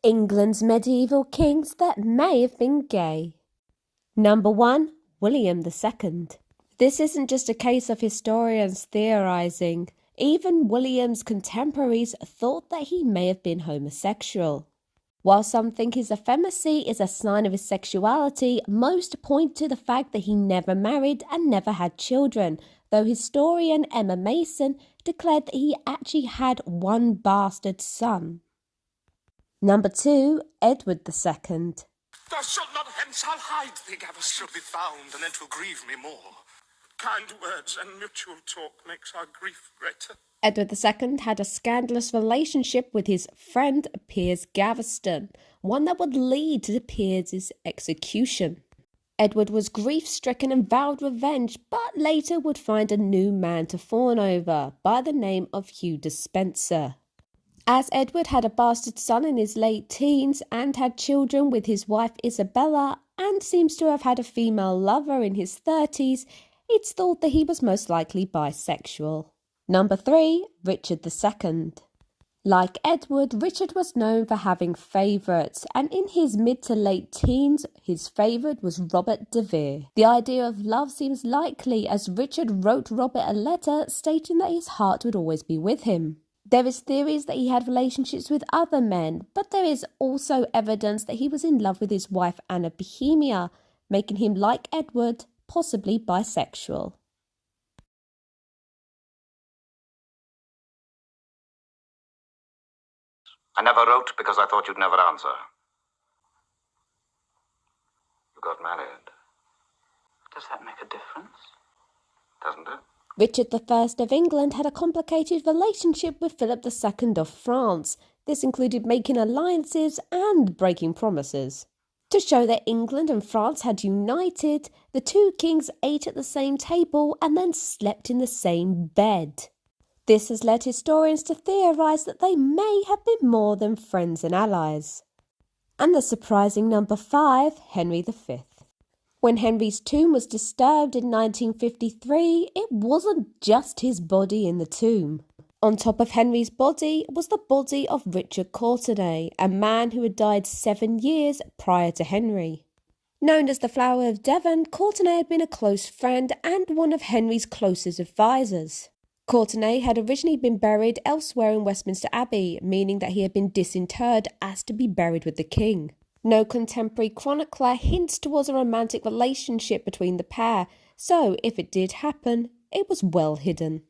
England's medieval kings that may have been gay. Number 1. William II. This isn't just a case of historians theorizing. Even William's contemporaries thought that he may have been homosexual. While some think his effeminacy is a sign of his sexuality, most point to the fact that he never married and never had children, though historian Emma Mason declared that he actually had one bastard son. Number 2. Edward II. Thou shalt not hence I'll hide thee, Gaveston shall be found, and it will grieve me more. Kind words and mutual talk makes our grief greater. Edward II had a scandalous relationship with his friend Piers Gaveston, one that would lead to Piers' execution. Edward was grief-stricken and vowed revenge, but later would find a new man to fawn over by the name of Hugh Despenser. As Edward had a bastard son in his late teens and had children with his wife Isabella and seems to have had a female lover in his 30s, it's thought that he was most likely bisexual. Number 3. Richard II. Like Edward, Richard was known for having favourites, and in his mid to late teens, his favourite was Robert de Vere. The idea of love seems likely as Richard wrote Robert a letter stating that his heart would always be with him. There is theories that he had relationships with other men, but there is also evidence that he was in love with his wife Anna Bohemia, making him, like Edward, possibly bisexual. I never wrote because I thought you'd never answer. You got married. Does that make a difference? Doesn't it? Richard I of England had a complicated relationship with Philip II of France. This included making alliances and breaking promises. To show that England and France had united, the two kings ate at the same table and then slept in the same bed. This has led historians to theorise that they may have been more than friends and allies. And the surprising number 5, Henry V. When Henry's tomb was disturbed in 1953, it wasn't just his body in the tomb. On top of Henry's body was the body of Richard Courtenay, a man who had died 7 years prior to Henry. Known as the Flower of Devon, Courtenay had been a close friend and one of Henry's closest advisors. Courtenay had originally been buried elsewhere in Westminster Abbey, meaning that he had been disinterred as to be buried with the king. No contemporary chronicler hints towards a romantic relationship between the pair, so if it did happen, it was well hidden.